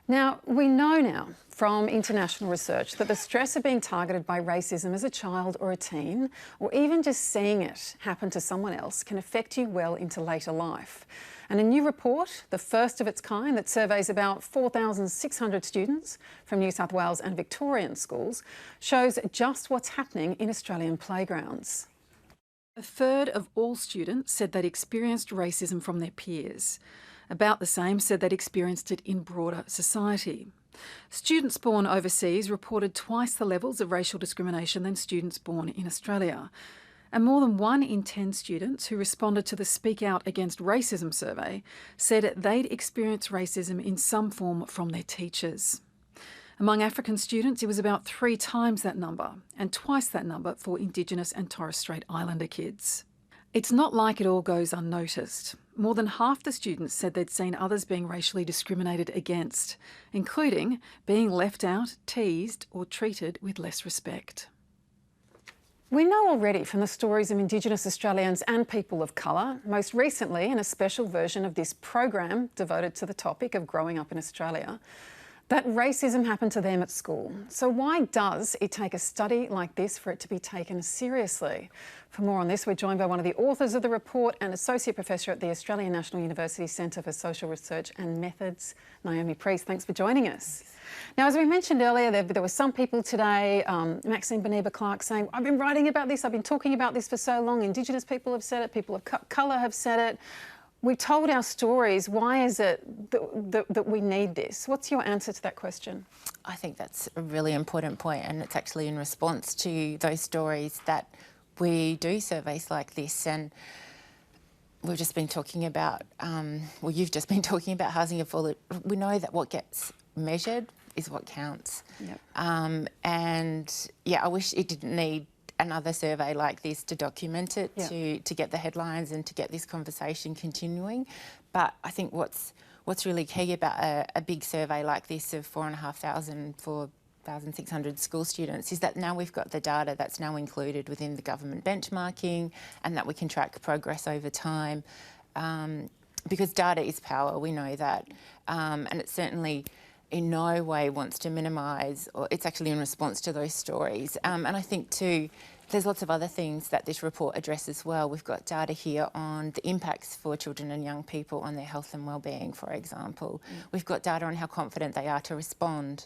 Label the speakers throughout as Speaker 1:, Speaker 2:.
Speaker 1: Now, we know now from international research that the stress of being targeted by racism as a child or a teen, or even just seeing it happen to someone else, can affect you well into later life. And a new report, the first of its kind, that surveys about 4,600 students from New South Wales and Victorian schools, shows just what's happening in Australian playgrounds. A third of all students said they'd experienced racism from their peers. About the same said they'd experienced it in broader society. Students born overseas reported twice the levels of racial discrimination than students born in Australia. And more than 1 in 10 students who responded to the Speak Out Against Racism survey said they'd experienced racism in some form from their teachers. Among African students, it was about 3 times that number, and twice that number for Indigenous and Torres Strait Islander kids. It's not like it all goes unnoticed. More than half the students said they'd seen others being racially discriminated against, including being left out, teased, or treated with less respect. We know already from the stories of Indigenous Australians and people of colour, most recently in a special version of this program devoted to the topic of growing up in Australia, that racism happened to them at school. So why does it take a study like this for it to be taken seriously? For more on this, we're joined by one of the authors of the report and Associate Professor at the Australian National University Centre for Social Research and Methods, Naomi Priest. Thanks for joining us. Now, as we mentioned earlier, there were some people today, Maxine Beneba-Clark, saying, I've been writing about this, I've been talking about this for so long, Indigenous people have said it, people of colour have said it. We told our stories. Why is it that we need this? What's your answer to that question?
Speaker 2: I think that's a really important point, and it's actually in response to those stories that we do surveys like this. And we've just been talking about, well, you've just been talking about housing affordability. We know that what gets measured is what counts.
Speaker 1: Yep.
Speaker 2: And yeah, I wish it didn't need another survey like this to document it,
Speaker 1: yep,
Speaker 2: to get the headlines and to get this conversation continuing. But I think what's really key about a big survey like this of 4,600 school students is that now we've got the data that's now included within the government benchmarking, and that we can track progress over time. Because data is power, we know that, and it's certainly in no way wants to minimise, or it's actually in response to those stories. And I think too, there's lots of other things that this report addresses well. We've got data here on the impacts for children and young people on their health and wellbeing, for example. We've got data on how confident they are to respond.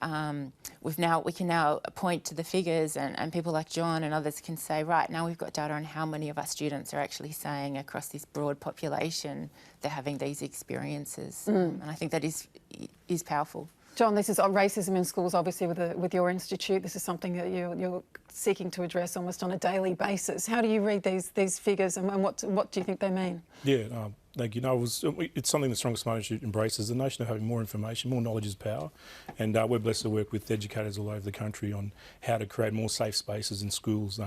Speaker 2: We can now point to the figures, and people like John and others can say, right, now we've got data on how many of our students are actually saying across this broad population they're having these experiences. And I think that is powerful.
Speaker 1: John, this is racism in schools, obviously, with your institute. This is something that you're seeking to address almost on a daily basis. How do you read these figures, and what do you think they mean?
Speaker 3: Yeah, thank you. No, it's something the Strongest Smart Institute embraces, the notion of having more information. More knowledge is power. And we're blessed to work with educators all over the country on how to create more safe spaces in schools.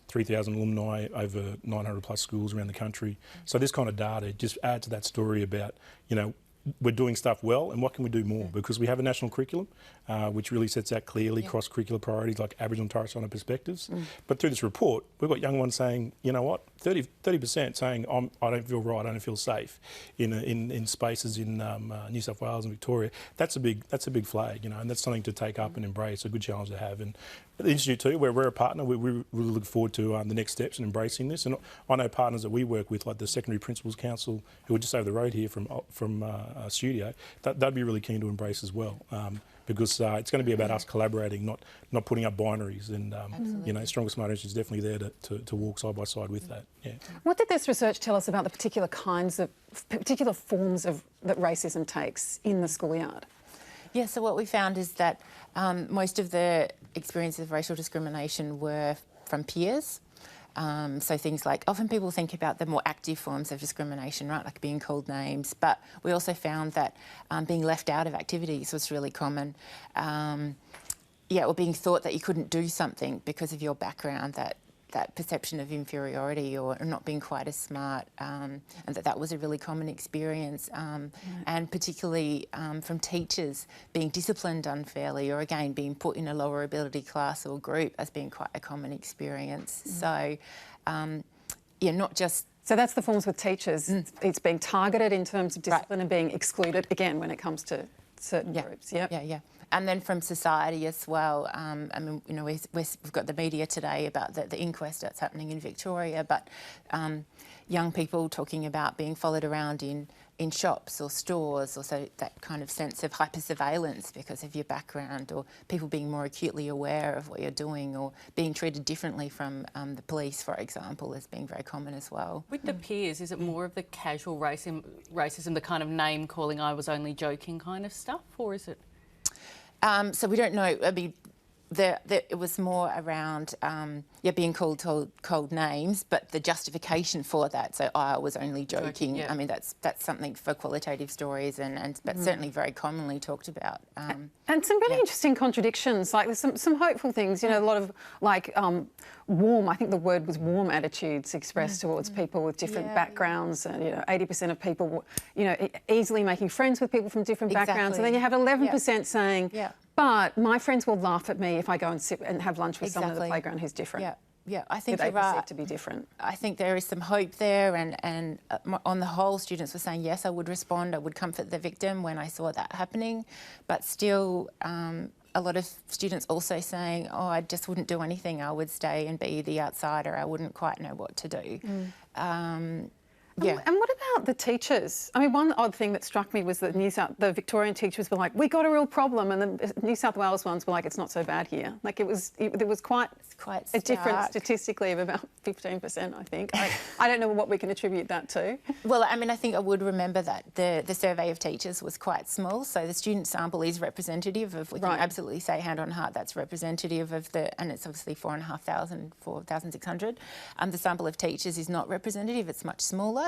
Speaker 3: 3,000 alumni, over 900 plus schools around the country. So this kind of data just adds to that story about, you know, we're doing stuff well, and what can we do more? Because we have a national curriculum which really sets out clearly cross-curricular priorities like Aboriginal and Torres Strait Islander perspectives. But through this report, we've got young ones saying, you know what, 30% saying I don't feel right, I don't feel safe in spaces in New South Wales and Victoria. That's a big flag, you know, and that's something to take up and embrace. A good challenge to have. And at the Institute too, where we're a partner, we really look forward to the next steps in embracing this. And I know partners that we work with, like the Secondary Principals Council, who are just over the road here from our studio, they'd be really keen to embrace as well. Because it's going to be about us collaborating, not putting up binaries. And you know, Strongest Smart Institute is definitely there to walk side by side with that. Yeah.
Speaker 1: What did this research tell us about the particular forms of that racism takes in the schoolyard?
Speaker 2: Yeah, so what we found is that most of the experiences of racial discrimination were from peers. So things like, often people think about the more active forms of discrimination, right, like being called names, but we also found that being left out of activities was really common. Or being thought that you couldn't do something because of your background, that perception of inferiority or not being quite as smart, and that was a really common experience, and particularly from teachers being disciplined unfairly, or again being put in a lower ability class or group as being quite a common experience. So, not just...
Speaker 1: So that's the forms with teachers. It's being targeted in terms of discipline, right, and being excluded, again, when it comes to certain groups. Yep.
Speaker 2: Yeah. And then from society as well. I mean, you know, we've got the media today about the inquest that's happening in Victoria, but young people talking about being followed around in shops or stores, also that kind of sense of hyper-surveillance because of your background, or people being more acutely aware of what you're doing, or being treated differently from the police, for example, is being very common as well.
Speaker 4: With the peers, is it more of the casual racism, the kind of name-calling, I was only joking kind of stuff, or is it?
Speaker 2: So we don't know. I mean, it was more around being called cold names, but the justification for that. So I was only joking.
Speaker 4: Yeah.
Speaker 2: I mean, that's something for qualitative stories, and but certainly very commonly talked about.
Speaker 1: And some really interesting contradictions. Like there's some hopeful things. You know, a lot of like warm. I think the word was warm attitudes expressed towards people with different backgrounds, and 80% of people, easily making friends with people from different backgrounds, and then you have 11% saying. But my friends will laugh at me if I go and sit and have lunch with someone at the playground who's different.
Speaker 2: Yeah, I think
Speaker 1: they
Speaker 2: you're right.
Speaker 1: perceive to be different.
Speaker 2: I think there is some hope there, and on the whole, students were saying, yes, I would respond, I would comfort the victim when I saw that happening, but still a lot of students also saying, oh, I just wouldn't do anything, I would stay and be the outsider, I wouldn't quite know what to do.
Speaker 1: And what about the teachers? I mean, one odd thing that struck me was that the Victorian teachers were like, we got a real problem, and the New South Wales ones were like, it's not so bad here. Like there was quite a difference statistically of about 15%, I think. I don't know what we can attribute that to.
Speaker 2: Well, I mean, I think I would remember that the survey of teachers was quite small, so the student sample is representative of, we can absolutely say hand on heart, that's representative of and it's obviously 4,600. The sample of teachers is not representative, it's much smaller.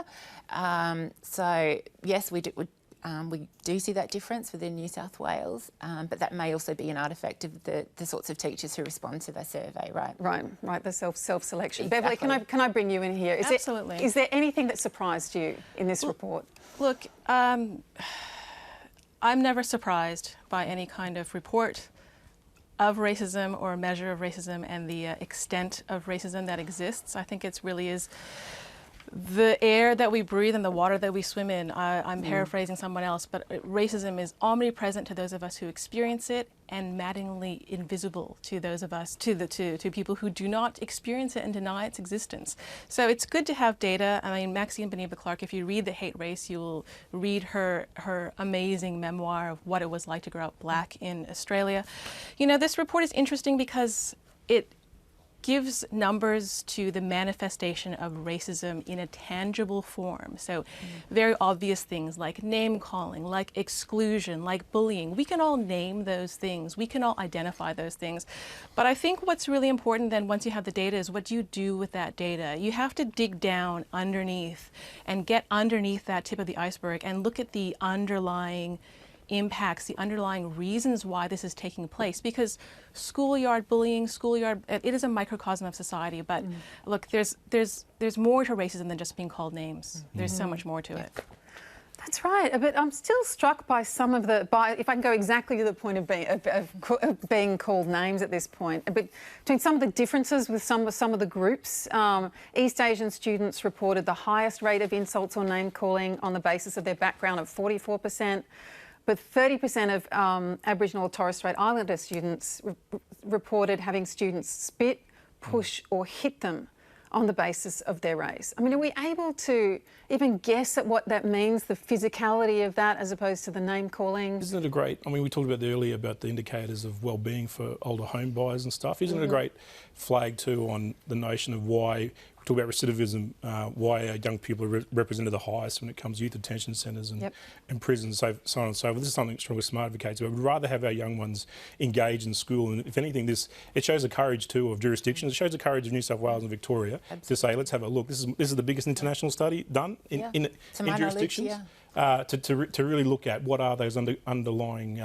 Speaker 2: So yes, we do see that difference within New South Wales, but that may also be an artefact of the sorts of teachers who respond to the survey, right?
Speaker 1: Right. The self-selection.
Speaker 2: Exactly.
Speaker 1: Beverly, can I bring you in here?
Speaker 5: Absolutely.
Speaker 1: Is there anything that surprised you in this report?
Speaker 5: Look, I'm never surprised by any kind of report of racism or measure of racism and the extent of racism that exists. I think it really is the air that we breathe and the water that we swim in. I'm paraphrasing someone else, but racism is omnipresent to those of us who experience it, and maddeningly invisible to those of us, to people who do not experience it and deny its existence. So it's good to have data. I mean, Maxine Beneva Clark, if you read The Hate Race, you will read her amazing memoir of what it was like to grow up black in Australia. This report is interesting because it gives numbers to the manifestation of racism in a tangible form. So very obvious things like name calling, like exclusion, like bullying. We can all name those things. We can all identify those things. But I think what's really important then once you have the data is what do you do with that data? You have to dig down underneath and get underneath that tip of the iceberg and look at the underlying impacts, the underlying reasons why this is taking place, because schoolyard bullying, it is a microcosm of society, but look, there's more to racism than just being called names. There's so much more to it.
Speaker 1: That's right, but I'm still struck by some of if I can go exactly to the point of being called names at this point, but between some of the differences with some of the groups. East Asian students reported the highest rate of insults or name calling on the basis of their background of 44%. But 30% of Aboriginal or Torres Strait Islander students reported having students spit, push or hit them on the basis of their race. I mean, are we able to even guess at what that means, the physicality of that as opposed to the name calling?
Speaker 3: Isn't it a great, I mean, we talked about earlier about the indicators of well-being for older home buyers and stuff. Isn't it a great flag too on the notion of why, we talk about recidivism, why our young people are represented the highest when it comes to youth detention centres and prisons, so on and so forth. This is something Stronger Smart advocates about. We'd rather have our young ones engage in school, and if anything, it shows the courage too of jurisdictions. It shows the courage of New South Wales and Victoria to say, let's have a look. This is the biggest international study done in jurisdictions to really look at what are those underlying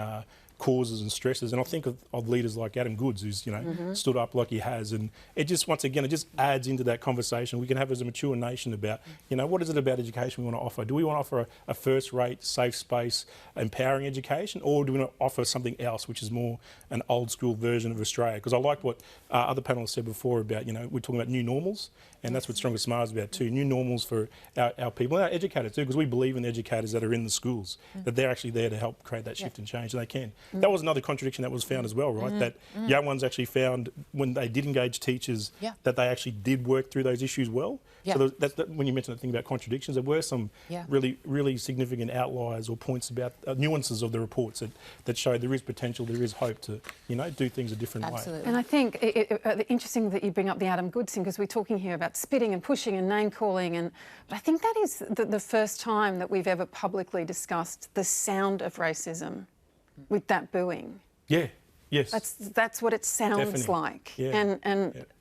Speaker 3: causes and stresses. And I think of leaders like Adam Goodes, who's, you know, stood up like he has. And it just, once again, it just adds into that conversation we can have as a mature nation about, you know, what is it about education we want to offer? Do we want to offer a first-rate, safe space, empowering education, or do we want to offer something else, which is more an old-school version of Australia? Because I like what other panellists said before about, you know, we're talking about new normals, and that's what Stronger Smarter is about too, new normals for our people, and our educators too, because we believe in the educators that are in the schools, that they're actually there to help create that shift and change, and they can. That was another contradiction that was found as well, right? That young ones actually found when they did engage teachers that they actually did work through those issues well. So that's when you mentioned the thing about contradictions, there were some really significant outliers or points about nuances of the reports that show there is potential, there is hope to, you know, do things a different way.
Speaker 1: And I think interesting that you bring up the Adam Goodes thing, because we're talking here about spitting and pushing and name calling, but I think that is the first time that we've ever publicly discussed the sound of racism with that booing.
Speaker 3: Yeah. Yes.
Speaker 1: That's what it sounds
Speaker 3: Definitely.
Speaker 1: like.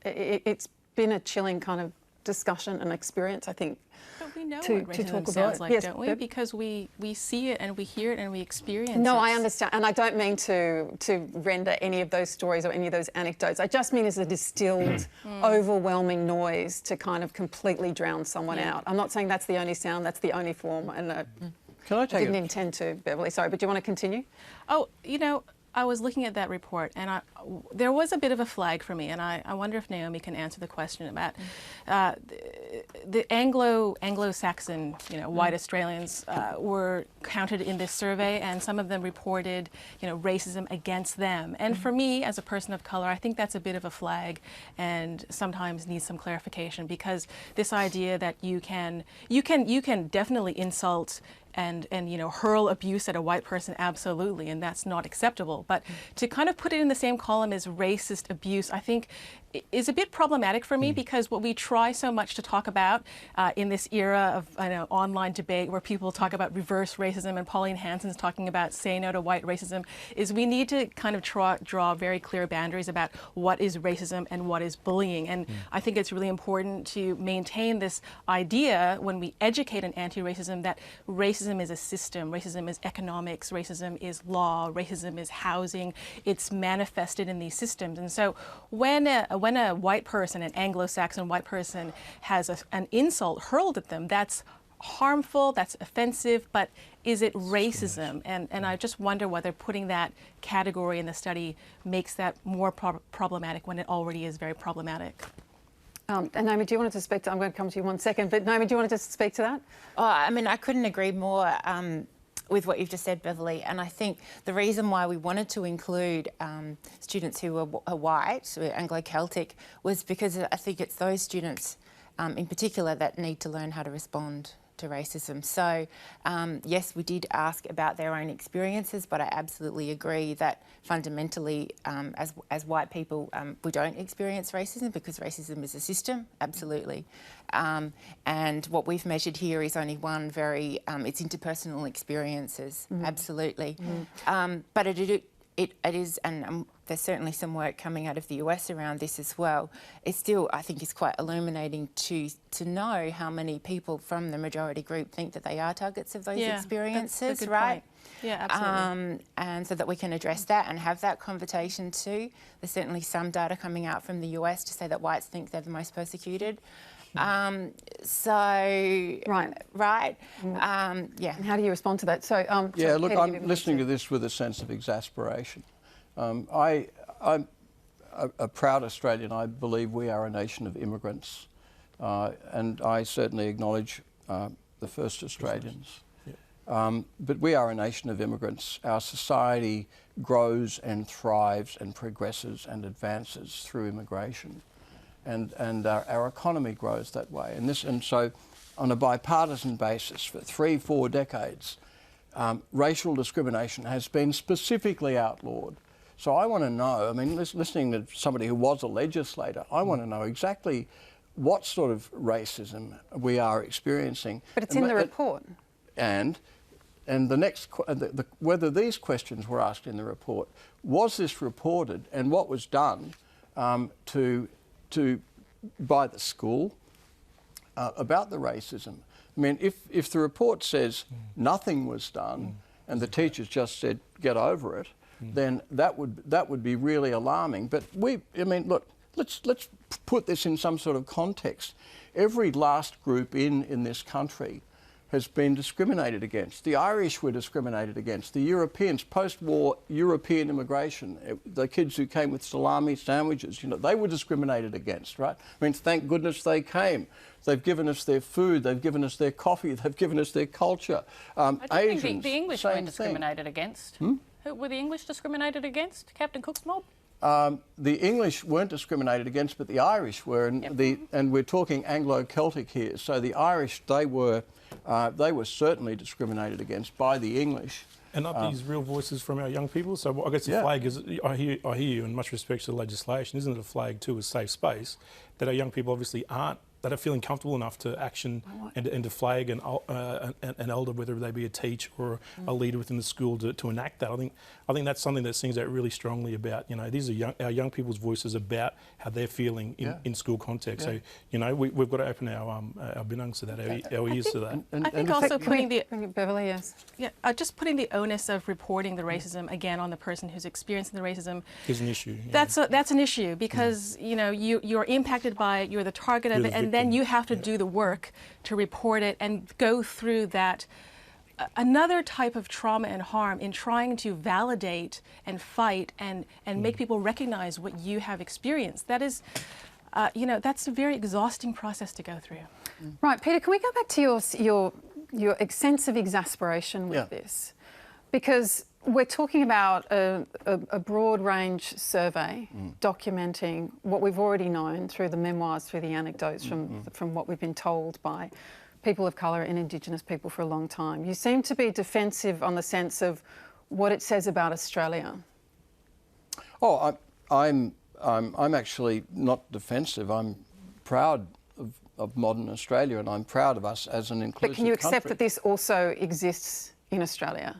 Speaker 1: It's been a chilling kind of discussion and experience, I think.
Speaker 5: But we know
Speaker 1: to
Speaker 5: what racism
Speaker 1: talk
Speaker 5: sounds
Speaker 1: about.
Speaker 5: like,
Speaker 1: Yes,
Speaker 5: don't we?
Speaker 1: Deb?
Speaker 5: Because we see it and we hear it and we experience it.
Speaker 1: No, I understand, and I don't mean to render any of those stories or any of those anecdotes. I just mean as a distilled, overwhelming noise to kind of completely drown someone out. I'm not saying that's the only sound, that's the only form, and
Speaker 6: Can I take
Speaker 1: didn't intend to, Beverly. Sorry, but do you want to continue?
Speaker 5: Oh, you know, I was looking at that report, and there was a bit of a flag for me, and I wonder if Naomi can answer the question about the Anglo-Saxon, you know, white Australians were counted in this survey, and some of them reported, you know, racism against them. And for me, as a person of color, I think that's a bit of a flag, and sometimes needs some clarification, because this idea that you can definitely insult and you know, hurl abuse at a white person, absolutely, and that's not acceptable. But to kind of put it in the same column as racist abuse, I think is a bit problematic for me, because what we try so much to talk about in this era of online debate where people talk about reverse racism, and Pauline Hanson's talking about say no to white racism, is we need to kind of draw very clear boundaries about what is racism and what is bullying. And I think it's really important to maintain this idea when we educate in anti-racism that racism is a system, racism is economics, racism is law, racism is housing. It's manifested in these systems. And so when a white person, an Anglo-Saxon white person, has an insult hurled at them, that's harmful, that's offensive, but is it racism? And I just wonder whether putting that category in the study makes that more problematic when it already is very problematic.
Speaker 1: And Naomi, do you want to speak to, I'm going to come to you one second, but Naomi, do you want to just speak to that?
Speaker 2: Oh, I mean, I couldn't agree more with what you've just said, Beverly. And I think the reason why we wanted to include students who are white, so Anglo-Celtic, was because I think it's those students in particular that need to learn how to respond to racism. So yes, we did ask about their own experiences, but I absolutely agree that fundamentally as white people we don't experience racism, because racism is a system, absolutely. And what we've measured here is only one very, it's interpersonal experiences, absolutely. But it is, and there's certainly some work coming out of the US around this as well. It still, I think, is quite illuminating to know how many people from the majority group think that they are targets of those experiences,
Speaker 5: that's a good
Speaker 2: right?
Speaker 5: point. Yeah, absolutely.
Speaker 2: And so that we can address that and have that conversation too. There's certainly some data coming out from the US to say that whites think they're the most persecuted.
Speaker 1: Right.
Speaker 2: Yeah.
Speaker 1: And how do you respond to that? So,
Speaker 6: Yeah, look,
Speaker 1: Peter,
Speaker 6: I'm listening to this with a sense of exasperation. I'm a proud Australian. I believe we are a nation of immigrants, and I certainly acknowledge the first Australians. But we are a nation of immigrants. Our society grows and thrives and progresses and advances through immigration. And our economy grows that way. And so on a bipartisan basis for 3-4 decades, racial discrimination has been specifically outlawed. So I want to know, I mean, listening to somebody who was a legislator, I want to know exactly what sort of racism we are experiencing.
Speaker 1: But it's in the report.
Speaker 6: And the next, whether these questions were asked in the report, was this reported, and what was done by the school about the racism? I mean, if the report says nothing was done and the teachers just said, get over it, then that would be really alarming. But I mean, look, let's put this in some sort of context. Every last group in this country has been discriminated against. The Irish were discriminated against. The Europeans, post-war European immigration, the kids who came with salami sandwiches, you know, they were discriminated against, right? I mean, thank goodness they came. They've given us their food, they've given us their coffee, they've given us their culture.
Speaker 4: I don't
Speaker 6: Asians,
Speaker 4: think the English
Speaker 6: same
Speaker 4: weren't discriminated against. Were the English discriminated against? Captain Cook's mob?
Speaker 6: The English weren't discriminated against, but the Irish were, and we're talking Anglo-Celtic here. So the Irish, they were certainly discriminated against by the English.
Speaker 3: And not these real voices from our young people. So I guess the flag is, I hear you, and much respect to the legislation, isn't it a flag to a safe space that our young people obviously aren't, that are feeling comfortable enough to action and to flag an elder, whether they be a teacher or a leader within the school, to enact that. I think that's something that sings out really strongly about, you know, these are our young people's voices about how they're feeling in school context. So, you know, we've got to open our binungs to that, our ears to that.
Speaker 5: I think also putting the
Speaker 1: Beverly, yes.
Speaker 5: just putting the onus of reporting the racism again on the person who's experiencing the racism
Speaker 3: Is an issue.
Speaker 5: That's an issue, because you know you're impacted by it, you're the target of it, and then you have to do the work to report it and go through that another type of trauma and harm in trying to validate and fight and make people recognize what you have experienced. That is, you know, that's a very exhausting process to go through.
Speaker 1: Right, Peter, can we go back to your sense of exasperation with this? Because we're talking about a broad range survey documenting what we've already known through the memoirs, through the anecdotes from what we've been told by people of colour and Indigenous people for a long time. You seem to be defensive on the sense of what it says about Australia.
Speaker 6: Oh, I'm actually not defensive. I'm proud of modern Australia, and I'm proud of us as an inclusive country.
Speaker 1: But can you accept that this also exists in Australia?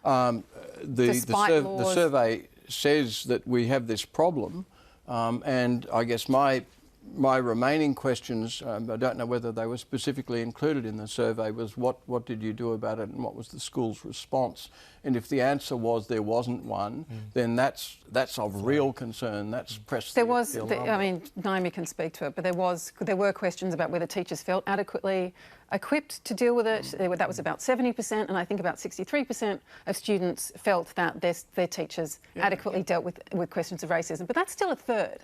Speaker 6: The survey says that we have this problem, and I guess my remaining questions, I don't know whether they were specifically included in the survey, was what did you do about it and what was the school's response? And if the answer was there wasn't one, then that's of real concern. That's pressed the alarm.
Speaker 1: I mean, Naomi can speak to it, but there were questions about whether teachers felt adequately equipped to deal with it. That was about 70%, and I think about 63% of students felt that their teachers adequately dealt with questions of racism. But that's still a third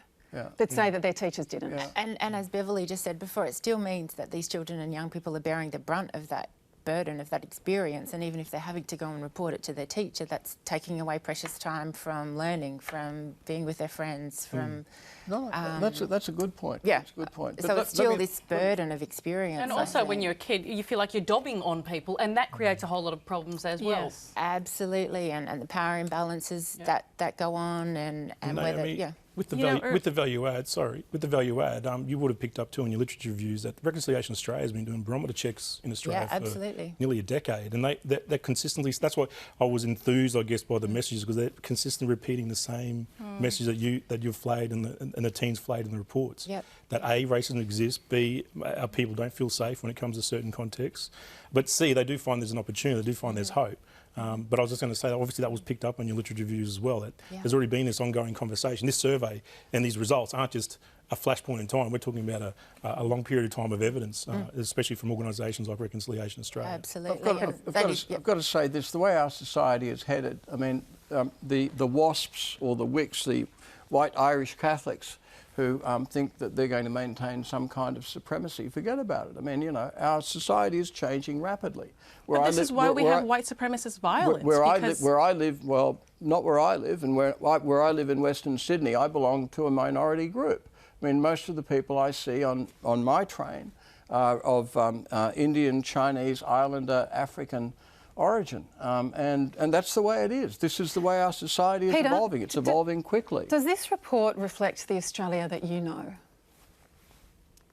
Speaker 1: that say that their teachers didn't.
Speaker 2: And as Beverly just said before, it still means that these children and young people are bearing the brunt of that burden, of that experience, and even if they're having to go and report it to their teacher, that's taking away precious time from learning, from being with their friends, from...
Speaker 6: No, that's a good point.
Speaker 2: Yeah.
Speaker 6: That's a good point.
Speaker 2: So it's still this burden of experience.
Speaker 4: And also when you're a kid, you feel like you're dobbing on people, and that creates a whole lot of problems as well.
Speaker 5: Yes.
Speaker 2: Absolutely, and the power imbalances that go on, and whether...
Speaker 3: With the value add, you would have picked up too in your literature reviews that Reconciliation Australia has been doing barometer checks in Australia for nearly a decade, and they consistently. That's why I was enthused, I guess, by the messages, because they're consistently repeating the same message that you've flagged and the teens flagged in the reports.
Speaker 2: Yep.
Speaker 3: That A, racism exists. B, our people don't feel safe when it comes to certain contexts. But C, they do find there's an opportunity. They do find there's hope. But I was just going to say, obviously that was picked up on your literature reviews as well, that there's already been this ongoing conversation. This survey and these results aren't just a flashpoint in time. We're talking about a long period of time of evidence, especially from organisations like Reconciliation Australia.
Speaker 2: Absolutely.
Speaker 6: I've got to say this, the way our society is headed, I mean, the WASPs or the WICs, the white Irish Catholics, who think that they're going to maintain some kind of supremacy, forget about it. I mean, you know, our society is changing rapidly.
Speaker 5: This is why we have white supremacist violence.
Speaker 6: Where I live, well, not where I live, and where I live in Western Sydney, I belong to a minority group. I mean, most of the people I see on my train are of Indian, Chinese, Islander, African origin, and that's the way it is. This is the way our society is evolving. It's evolving quickly.
Speaker 1: Does this report reflect the Australia that you know?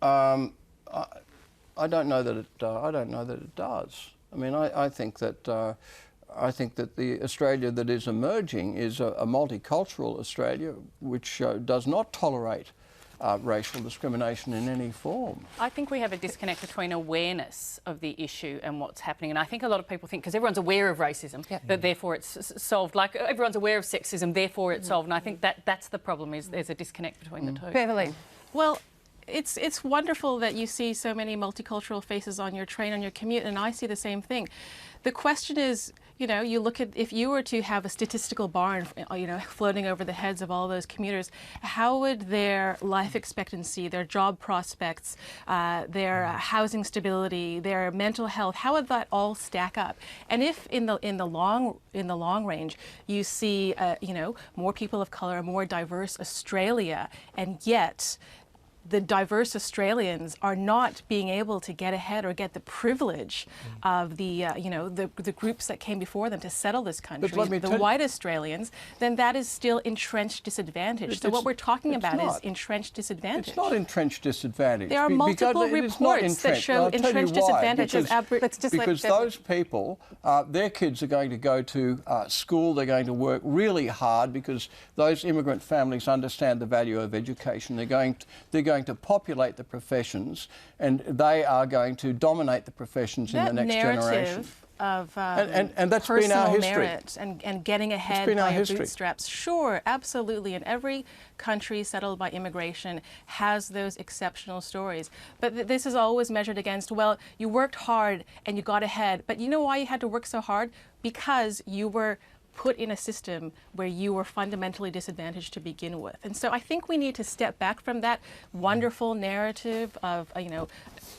Speaker 6: I don't know that it. I don't know that it does. I mean, I think that the Australia that is emerging is a multicultural Australia, which does not tolerate racial discrimination in any form.
Speaker 4: I think we have a disconnect between awareness of the issue and what's happening. And I think a lot of people think, because everyone's aware of racism, that therefore it's solved. Like everyone's aware of sexism, therefore it's solved. And I think that's the problem, is there's a disconnect between the two.
Speaker 1: Beverly.
Speaker 5: Well, it's wonderful that you see so many multicultural faces on your train, on your commute, and I see the same thing. The question is, you know, you look at, if you were to have a statistical bar, you know, floating over the heads of all those commuters, how would their life expectancy, their job prospects, their housing stability, their mental health, how would that all stack up? And if in the long range you see, you know, more people of color, a more diverse Australia, and yet the diverse Australians are not being able to get ahead or get the privilege of the, you know, the groups that came before them to settle this country, the white Australians, then that is still entrenched disadvantage. So what we're talking about is entrenched disadvantage.
Speaker 6: It's not entrenched disadvantage.
Speaker 5: There are multiple reports that show entrenched disadvantage of
Speaker 6: because those people, their kids are going to go to school, they're going to work really hard because those immigrant families understand the value of education. They're going to populate the professions, and they are going to dominate the professions in the next generation.
Speaker 5: Of
Speaker 6: and that's
Speaker 5: personal
Speaker 6: been our history.
Speaker 5: merit and getting ahead by your bootstraps. Sure, absolutely. And every country settled by immigration has those exceptional stories. But this is always measured against, well, you worked hard and you got ahead. But you know why you had to work so hard? Because you were put in a system where you were fundamentally disadvantaged to begin with. And so I think we need to step back from that wonderful narrative of, you know,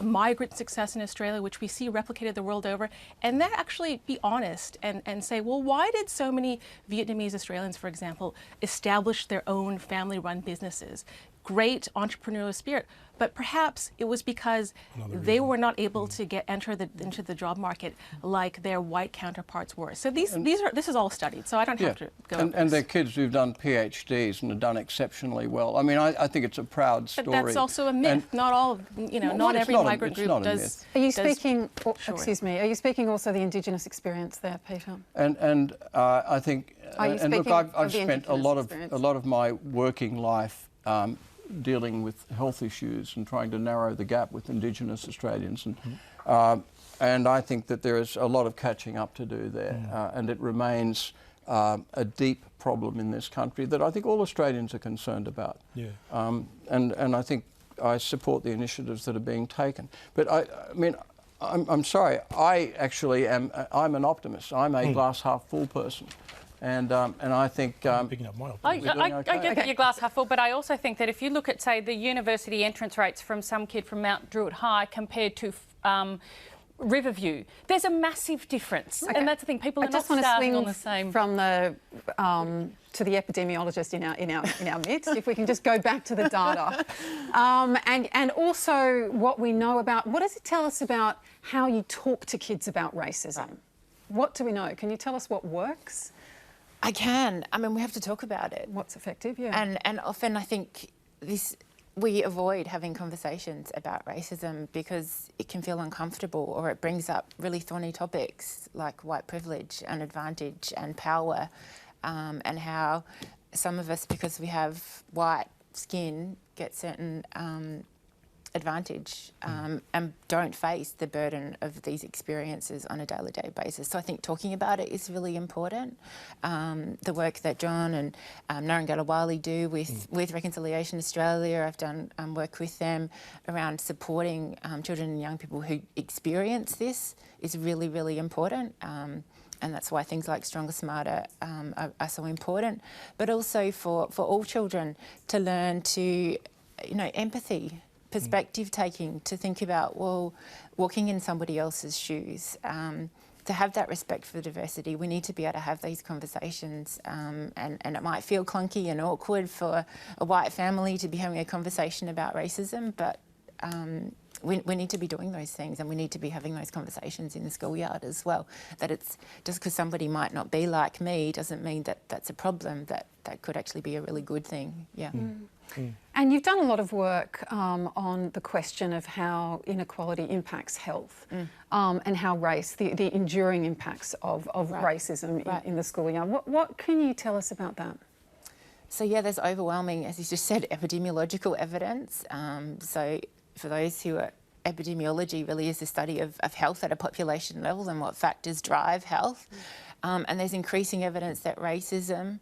Speaker 5: migrant success in Australia, which we see replicated the world over, and then actually be honest and say, well, why did so many Vietnamese Australians, for example, establish their own family-run businesses? Great entrepreneurial spirit, but perhaps it was because they were not able to enter into the job market like their white counterparts were. So this is all studied. So I don't have to go.
Speaker 6: And their kids who've done PhDs and have done exceptionally well. I mean, I think it's a proud story.
Speaker 5: But that's also a myth. Not all, you know, not every migrant group does.
Speaker 1: Are you speaking? Excuse me. Are you speaking also the Indigenous experience there, Peter?
Speaker 6: And I think. And look, I've spent a lot of my working life dealing with health issues and trying to narrow the gap with Indigenous Australians. And I think that there is a lot of catching up to do there. And it remains a deep problem in this country that I think all Australians are concerned about. And I think I support the initiatives that are being taken. But I mean, I'm sorry, I actually am, I'm an optimist. I'm a glass half full person. And I think
Speaker 3: picking up my opinion.
Speaker 4: I get that you're glass half full, but I also think that if you look at, say, the university entrance rates from some kid from Mount Druitt High compared to Riverview, there's a massive difference, and that's the thing. People are not starting on the same.
Speaker 1: From the to the epidemiologist in our midst, if we can just go back to the data, and also what we know about. What does it tell us about how you talk to kids about racism? What do we know? Can you tell us what works?
Speaker 2: I can. I mean, we have to talk about it.
Speaker 1: What's effective,
Speaker 2: And often I think we avoid having conversations about racism because it can feel uncomfortable, or it brings up really thorny topics like white privilege and advantage and power, and how some of us, because we have white skin, get certain advantage and don't face the burden of these experiences on a day-to-day basis. So I think talking about it is really important. The work that John and Narangala Wali do with Reconciliation Australia, I've done work with them around supporting children and young people who experience this, is really, really important. And that's why things like Stronger, Smarter are so important. But also for all children to learn to, you know, empathy, perspective taking, to think about, well, walking in somebody else's shoes, to have that respect for diversity. We need to be able to have these conversations, and it might feel clunky and awkward for a white family to be having a conversation about racism, but we need to be doing those things, and we need to be having those conversations in the schoolyard as well. That it's just because somebody might not be like me doesn't mean that that's a problem, that could actually be a really good thing.
Speaker 1: And you've done a lot of work on the question of how inequality impacts health, and how race, the enduring impacts of racism in the schoolyard. What can you tell us about that?
Speaker 2: So yeah, there's overwhelming, as you just said, epidemiological evidence. So for those who are, epidemiology really is the study of health at a population level and what factors drive health. And there's increasing evidence that racism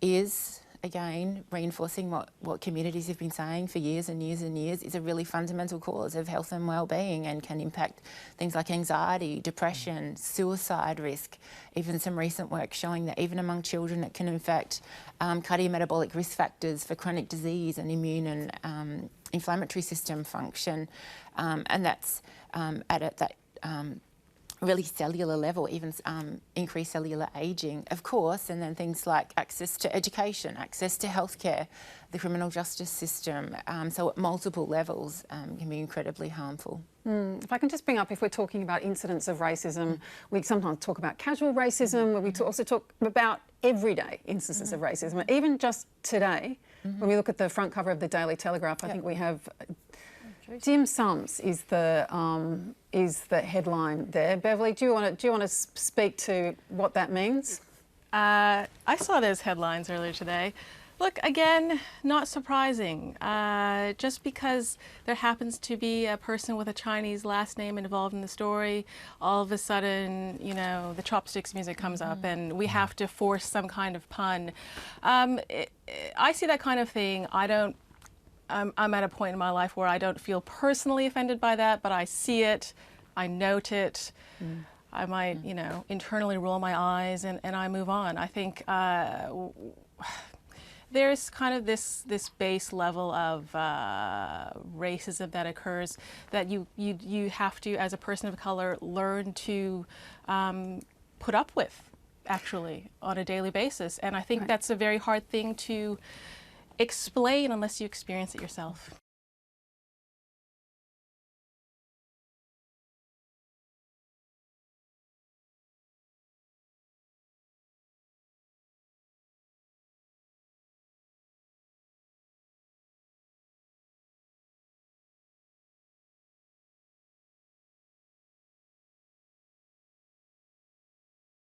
Speaker 2: is, again, reinforcing what communities have been saying for years and years and years, is a really fundamental cause of health and well-being and can impact things like anxiety, depression, suicide risk. Even some recent work showing that even among children it can affect cardiometabolic risk factors for chronic disease and immune and inflammatory system function. And that's at that really cellular level, even increased cellular ageing, of course, and then things like access to education, access to healthcare, the criminal justice system. So at multiple levels can be incredibly harmful.
Speaker 1: If I can just bring up, if we're talking about incidents of racism, we sometimes talk about casual racism, but we also talk about everyday instances of racism. Even just today, when we look at the front cover of the Daily Telegraph, I think we have dim sums is the headline there. Beverly, do you want to speak to what that means?
Speaker 5: I saw those headlines earlier today. Look, again, not surprising. Just because there happens to be a person with a Chinese last name involved in the story, all of a sudden, you know, the chopsticks music comes up and we have to force some kind of pun. I see that kind of thing. I'm at a point in my life where I don't feel personally offended by that, but I see it, I note it. I might, you know, internally roll my eyes and I move on. I think there's kind of this base level of racism that occurs that you have to, as a person of color, learn to put up with, actually, on a daily basis. And I think that's a very hard thing to explain unless you experience it yourself.